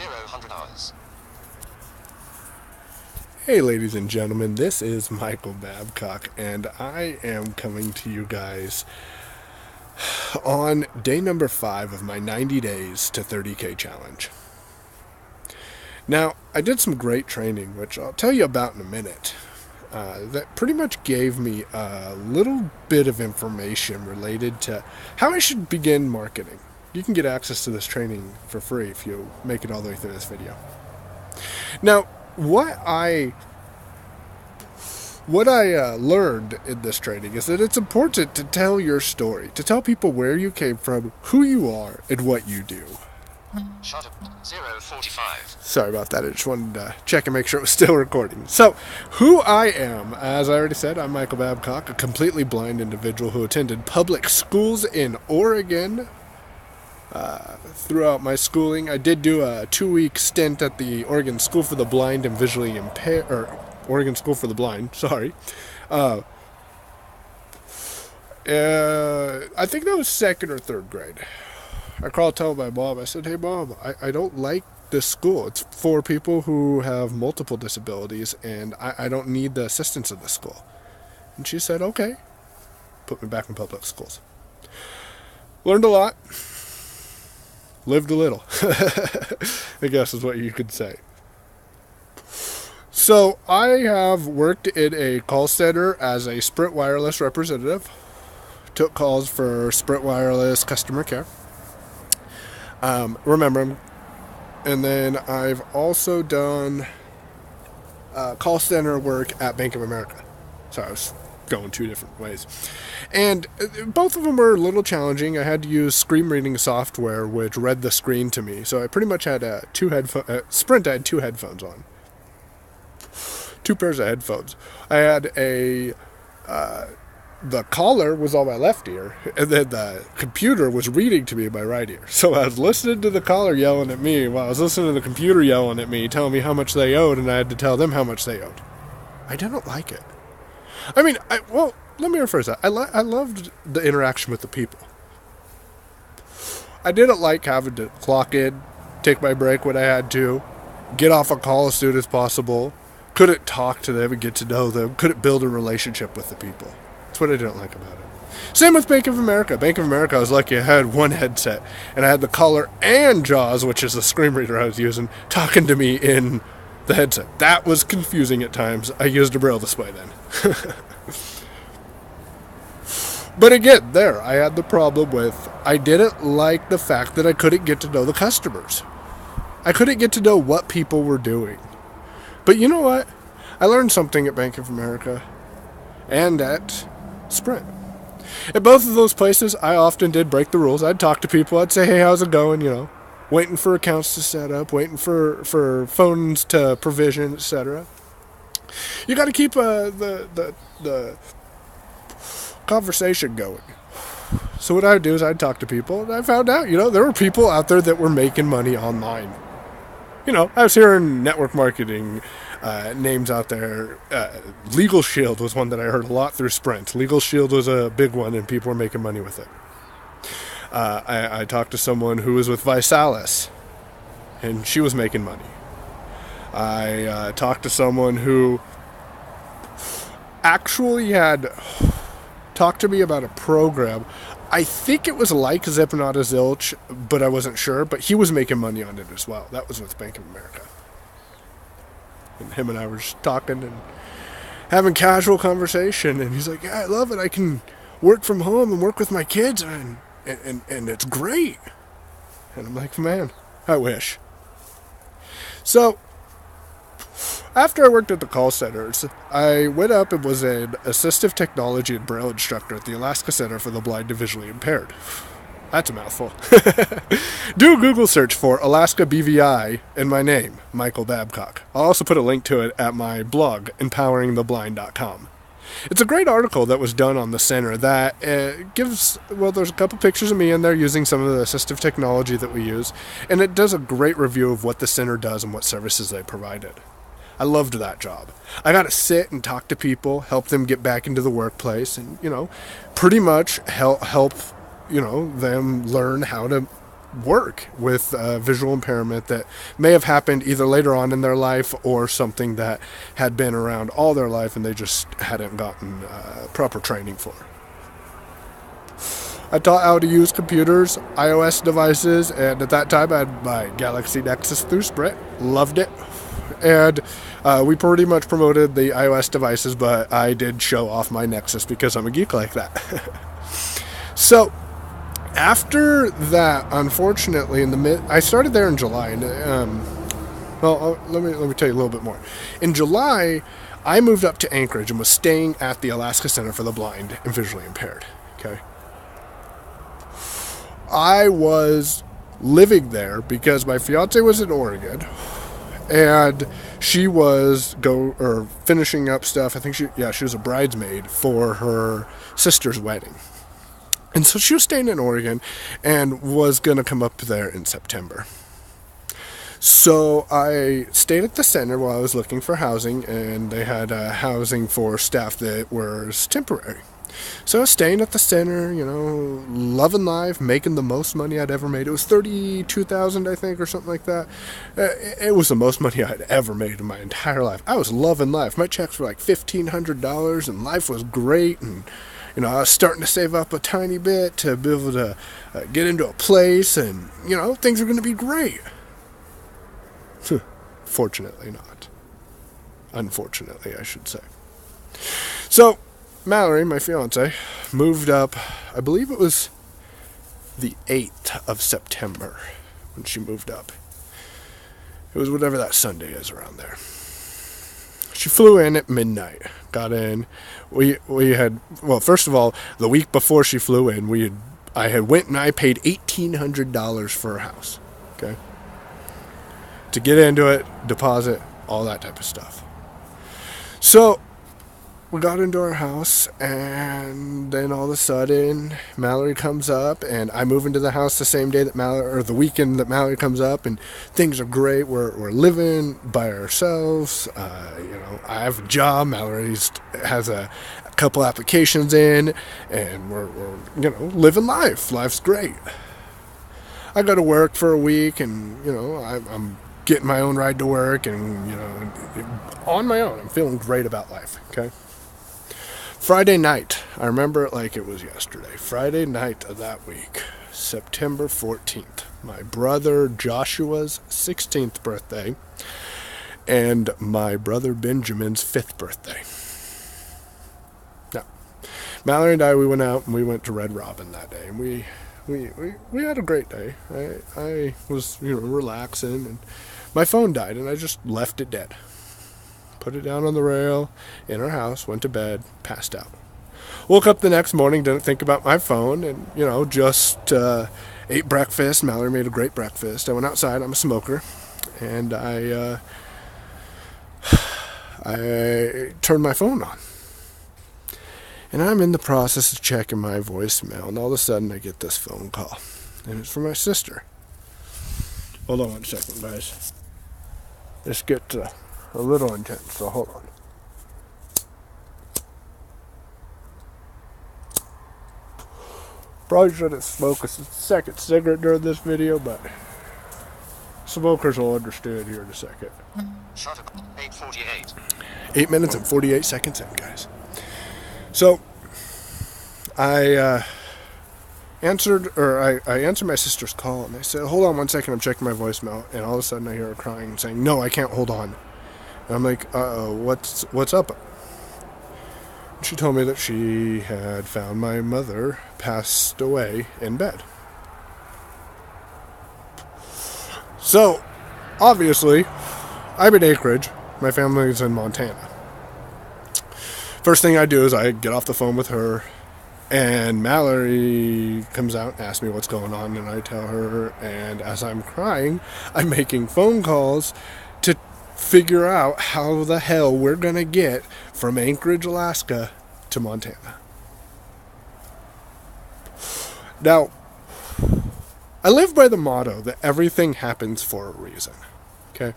hours. Hey ladies and gentlemen, this is Michael Babcock, and I am coming to you guys on day number 5 of my 90 days to 30K challenge. Now, I did some great training, which I'll tell you about in a minute, that pretty much gave me a little bit of information related to how I should begin marketing. You can get access to this training for free if you make it all the way through this video. Now, what I learned in this training is that it's important to tell your story, to tell people where you came from, who you are, and what you do. Shot of 0:45. Sorry about that. I just wanted to check and make sure it was still recording. So, who I am, as I already said, I'm Michael Babcock, a completely blind individual who attended public schools in Oregon. Throughout my schooling, I did do a 2-week stint at the Oregon School for the Blind and Visually Impaired, or Oregon School for the Blind, sorry. I think that was 2nd or 3rd grade. I called to tell my mom, I said, hey mom, I don't like this school. It's for people who have multiple disabilities, and I don't need the assistance of this school. And she said, okay. Put me back in public schools. Learned a lot. Lived a little, I guess is what you could say. So I have worked in a call center as a Sprint Wireless representative. Took calls for Sprint Wireless customer care. Remember, and then I've also done call center work at Bank of America. So I was going 2 different ways. And both of them were a little challenging. I had to use screen reading software, which read the screen to me. So I pretty much had Sprint, I had 2 headphones on. 2 pairs of headphones. I had the caller was on my left ear, and then the computer was reading to me in my right ear. So I was listening to the caller yelling at me while I was listening to the computer yelling at me, telling me how much they owed, and I had to tell them how much they owed. I didn't like it. I mean, let me rephrase that. I loved the interaction with the people. I didn't like having to clock in, take my break when I had to, get off a call as soon as possible, couldn't talk to them and get to know them, couldn't build a relationship with the people. That's what I didn't like about it. Same with Bank of America. Bank of America, I was lucky I had 1 headset, and I had the caller and JAWS, which is the screen reader I was using, talking to me in the headset. That was confusing at times. I used a braille display then. But again, I had the problem with, I didn't like the fact that I couldn't get to know the customers. I couldn't get to know what people were doing. But you know what? I learned something at Bank of America and at Sprint. At both of those places, I often did break the rules. I'd talk to people. I'd say, hey, how's it going? Waiting for accounts to set up, waiting for phones to provision, etc. You got to keep the conversation going. So what I would do is I'd talk to people, and I found out, there were people out there that were making money online. I was hearing network marketing names out there. Legal Shield was one that I heard a lot through Sprint. Legal Shield was a big one, and people were making money with it. I talked to someone who was with Visalis, and she was making money. I talked to someone who actually had talked to me about a program. I think it was like Zipnota Zilch, but I wasn't sure. But he was making money on it as well. That was with Bank of America. And him and I were just talking and having casual conversation. And he's like, yeah, I love it. I can work from home and work with my kids, and it's great. And I'm like, man, I wish. So after I worked at the call centers, I went up and was an assistive technology and braille instructor at the Alaska Center for the Blind and Visually Impaired. That's a mouthful. Do a Google search for Alaska BVI and my name, Michael Babcock. I'll also put a link to it at my blog, empoweringtheblind.com. It's a great article that was done on the center that there's a couple pictures of me in there using some of the assistive technology that we use, and it does a great review of what the center does and what services they provided. I loved that job. I got to sit and talk to people, help them get back into the workplace, and, pretty much help them learn how to work with visual impairment that may have happened either later on in their life or something that had been around all their life and they just hadn't gotten proper training for. I taught how to use computers, iOS devices, and at that time I had my Galaxy Nexus through Sprint. Loved it. And we pretty much promoted the iOS devices, but I did show off my Nexus because I'm a geek like that. So, after that, unfortunately, I started there in July, and let me tell you a little bit more. In July, I moved up to Anchorage and was staying at the Alaska Center for the Blind and Visually Impaired. Okay, I was living there because my fiance was in Oregon, and she was finishing up stuff. I think she was a bridesmaid for her sister's wedding. And so she was staying in Oregon and was going to come up there in September. So I stayed at the center while I was looking for housing, and they had housing for staff that was temporary. So I was staying at the center, loving life, making the most money I'd ever made. It was $32,000, I think, or something like that. It was the most money I'd ever made in my entire life. I was loving life. My checks were like $1,500, and life was great, and I was starting to save up a tiny bit to be able to get into a place, and, things were going to be great. Fortunately not. Unfortunately, I should say. So, Mallory, my fiance, moved up, I believe it was the 8th of September when she moved up. It was whatever that Sunday is around there. She flew in at midnight, got in. We had, first of all, the week before she flew in, I had went and I paid $1,800 for her house, okay? To get into it, deposit, all that type of stuff. So, we got into our house, and then all of a sudden, Mallory comes up, and I move into the house the same day that the weekend that Mallory comes up, and things are great. We're living by ourselves. I have a job. Mallory has a couple applications in, and we're living life. Life's great. I go to work for a week, and I'm getting my own ride to work, and on my own. I'm feeling great about life. Okay. Friday night, I remember it like it was yesterday. Friday night of that week, September 14th, my brother Joshua's 16th birthday and my brother Benjamin's 5th birthday. Now, Mallory and we went out and we went to Red Robin that day, and we had a great day. I was relaxing, and my phone died, and I just left it dead. Put it down on the rail in our house, went to bed, passed out. Woke up the next morning, didn't think about my phone, and, just ate breakfast. Mallory made a great breakfast. I went outside. I'm a smoker. And I turned my phone on. And I'm in the process of checking my voicemail, and all of a sudden I get this phone call. And it's from my sister. Hold on 1 second, guys. This gets a little intense, so hold on. Probably shouldn't smoke a second cigarette during this video, but smokers will understand here in a second. Shutter 8:48. 8 minutes and 48 seconds in, guys. So, I answered my sister's call, and I said, hold on 1 second, I'm checking my voicemail, and all of a sudden I hear her crying and saying, no, I can't hold on. And I'm like, what's up? She told me that she had found my mother passed away in bed. So, obviously, I'm in Anchorage. My family's in Montana. First thing I do is I get off the phone with her, and Mallory comes out and asks me what's going on, and I tell her, and as I'm crying, I'm making phone calls to figure out how the hell we're going to get from Anchorage, Alaska to Montana. Now, I live by the motto that everything happens for a reason. Okay?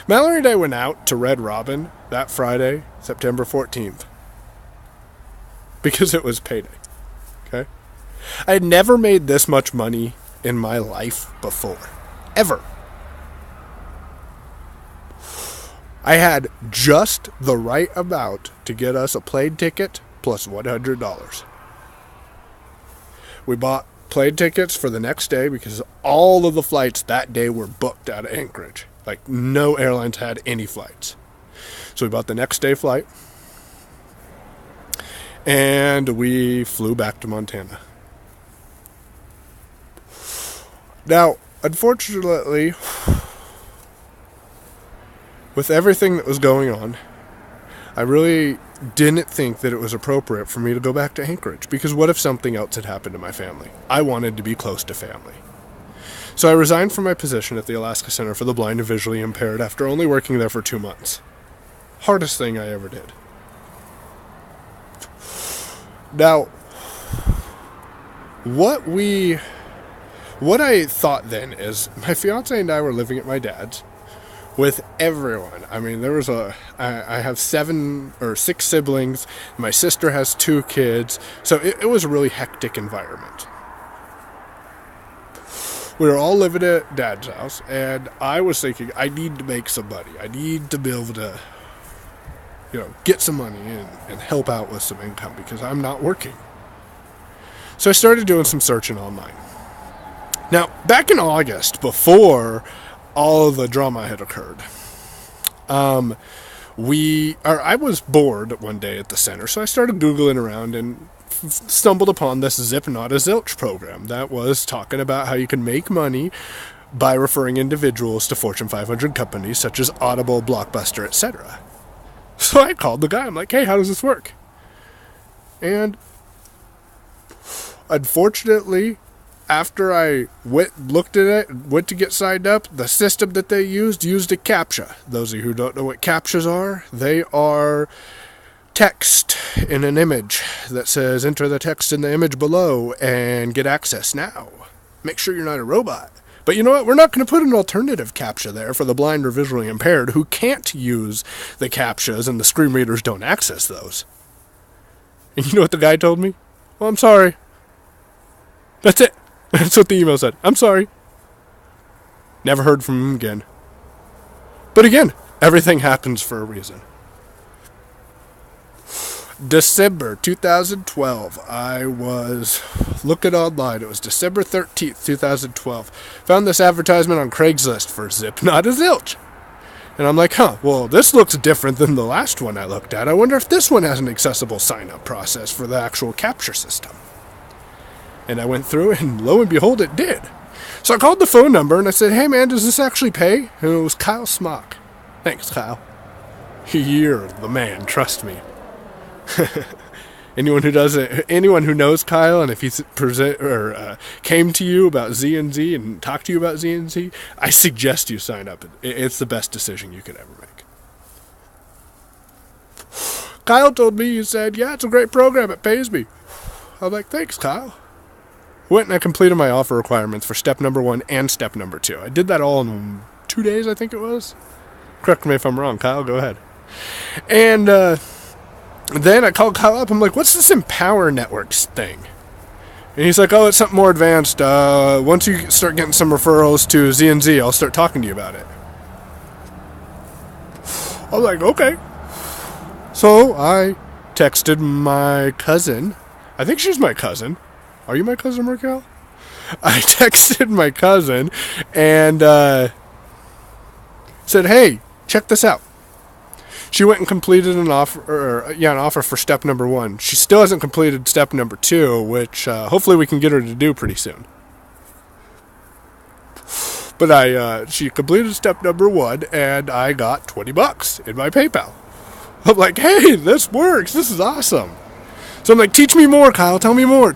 Mallory and I went out to Red Robin that Friday, September 14th, because it was payday. Okay? I had never made this much money in my life before. Ever. I had just the right amount to get us a plane ticket plus $100. We bought plane tickets for the next day because all of the flights that day were booked out of Anchorage. Like, no airlines had any flights. So we bought the next day flight, and we flew back to Montana. Now, unfortunately, with everything that was going on, I really didn't think that it was appropriate for me to go back to Anchorage, because what if something else had happened to my family? I wanted to be close to family. So I resigned from my position at the Alaska Center for the Blind and Visually Impaired after only working there for 2 months. Hardest thing I ever did. Now, what I thought then is, my fiance and I were living at my dad's with everyone. I mean, I have 7 or 6 siblings. My sister has 2 kids. So it was a really hectic environment. We were all living at Dad's house, and I was thinking, I need to make some money. I need to be able to, get some money and help out with some income, because I'm not working. So I started doing some searching online. Now, back in August, before all of the drama had occurred, I was bored one day at the center, so I started Googling around and stumbled upon this Zip Not a Zilch program that was talking about how you can make money by referring individuals to Fortune 500 companies such as Audible, Blockbuster, etc. So I called the guy. I'm like, hey, how does this work? And unfortunately, after I looked at it, went to get signed up, the system that they used a CAPTCHA. Those of you who don't know what CAPTCHAs are, they are text in an image that says, enter the text in the image below and get access now. Make sure you're not a robot. But you know what? We're not going to put an alternative CAPTCHA there for the blind or visually impaired who can't use the CAPTCHAs, and the screen readers don't access those. And you know what the guy told me? Well, I'm sorry. That's it. That's what the email said. I'm sorry. Never heard from him again. But again, everything happens for a reason. December 2012, I was looking online. It was December 13th, 2012. Found this advertisement on Craigslist for Zip Not a Zilch. And I'm like, well, this looks different than the last one I looked at. I wonder if this one has an accessible sign-up process for the actual CAPTCHA system. And I went through, and lo and behold, it did. So I called the phone number, and I said, hey, man, does this actually pay? And it was Kyle Smock. Thanks, Kyle. You're the man, trust me. Anyone who knows Kyle, and if he's came to you about Z&Z and talked to you about Z&Z, I suggest you sign up. It's the best decision you could ever make. Kyle told me, you said, yeah, it's a great program, it pays me. I'm like, thanks, Kyle. Went and I completed my offer requirements for step number 1 and step number 2. I did that all in 2 days, I think it was. Correct me if I'm wrong, Kyle, go ahead. And then I called Kyle up. I'm like, what's this Empower Networks thing? And he's like, oh, it's something more advanced. Once you start getting some referrals to Z&Z, I'll start talking to you about it. I'm like, okay. So I texted my cousin. I think she's my cousin. Are you my cousin, Raquel? I texted my cousin and said, hey, check this out. She went and completed an offer for step number 1. She still hasn't completed step number 2, which hopefully we can get her to do pretty soon. But she completed step number 1, and I got $20 in my PayPal. I'm like, hey, this works. This is awesome. So I'm like, teach me more, Kyle. Tell me more.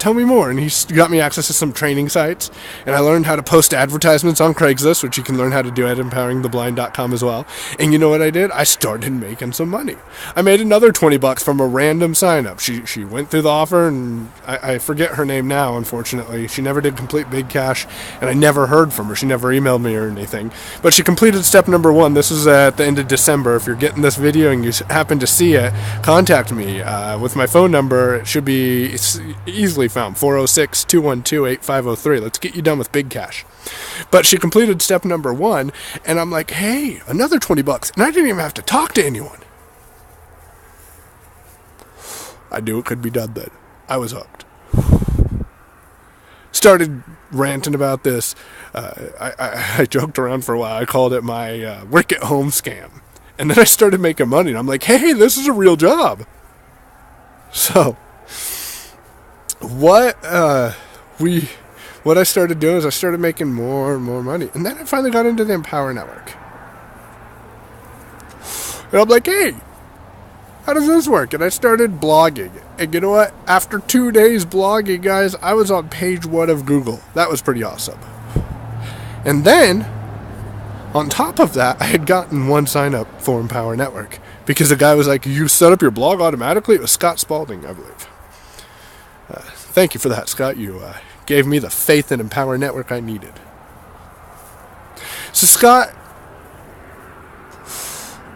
And he got me access to some training sites. And I learned how to post advertisements on Craigslist, which you can learn how to do at empoweringtheblind.com as well. And you know what I did? I started making some money. I made another $20 from a random sign-up. She went through the offer, and I forget her name now, unfortunately. She never did complete Big Cash, and I never heard from her. She never emailed me or anything. But she completed step number 1. This is at the end of December. If you're getting this video and you happen to see it, contact me with my phone number number. It should be easily found. 406-212-8503. Let's get you done with big cash. But she completed step number 1, and I'm like, hey, another $20. And I didn't even have to talk to anyone. I knew it could be done then. I was hooked. Started ranting about this. I joked around for a while. I called it my work at home scam. And then I started making money. And I'm like, hey, this is a real job. So, what I started doing is I started making more and more money. And then I finally got into the Empower Network. And I'm like, hey, how does this work? And I started blogging. And you know what? After 2 days blogging, guys, I was on page 1 of Google. That was pretty awesome. And then, on top of that, I had gotten one sign up for Empower Network. Because the guy was like, you set up your blog automatically? It was Scott Spalding, I believe. Thank you for that, Scott. You gave me the faith in Empower Network I needed. So Scott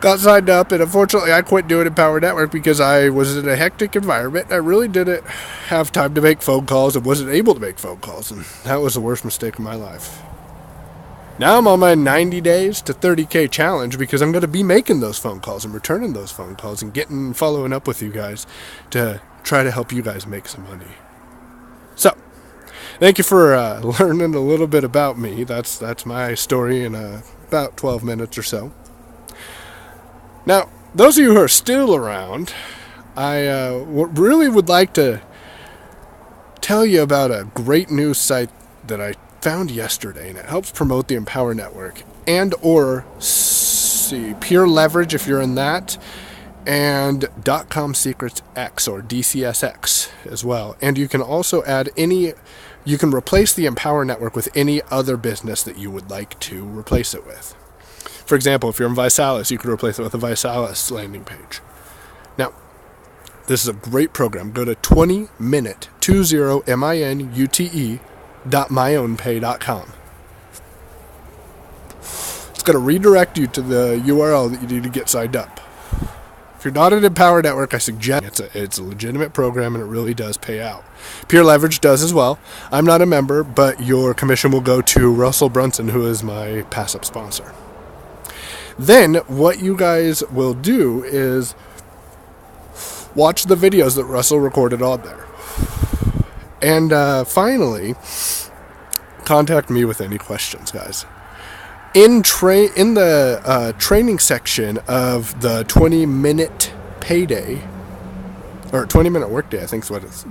got signed up, and unfortunately I quit doing Empower Network because I was in a hectic environment. I really didn't have time to make phone calls and wasn't able to make phone calls, and that was the worst mistake of my life. Now I'm on my 90 days to 30K challenge because I'm going to be making those phone calls and returning those phone calls and following up with you guys to try to help you guys make some money. So, thank you for learning a little bit about me. That's my story in about 12 minutes or so. Now, those of you who are still around, I really would like to tell you about a great news site that I found yesterday, and it helps promote the Empower Network and or Pure Leverage if you're in that, and .com Secrets X or DCSX as well. And you can also you can replace the Empower Network with any other business that you would like to replace it with. For example, if you're in Visalis, you could replace it with a Visalis landing page. Now, this is a great program. Go to 20minute.myownpay.com. It's going to redirect you to the URL that you need to get signed up. If you're not an Empower Network, I suggest it's a legitimate program and it really does pay out. Pure Leverage does as well. I'm not a member, but your commission will go to Russell Brunson, who is my passive sponsor. Then what you guys will do is watch the videos that Russell recorded on there. And finally, contact me with any questions, guys. In the training section of the 20-minute payday, or 20-minute workday, I think is what it's.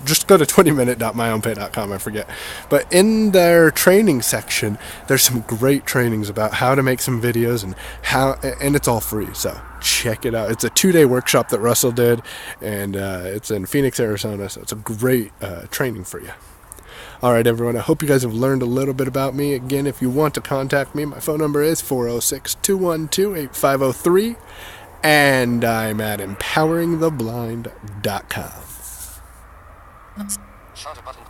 Just go to 20minute.myownpay.com, I forget. But in their training section, there's some great trainings about how to make some videos and it's all free, so check it out. It's a 2-day workshop that Russell did, and it's in Phoenix, Arizona, so it's a great training for you. All right, everyone, I hope you guys have learned a little bit about me. Again, if you want to contact me, my phone number is 406-212-8503, and I'm at empoweringtheblind.com. Shutter button.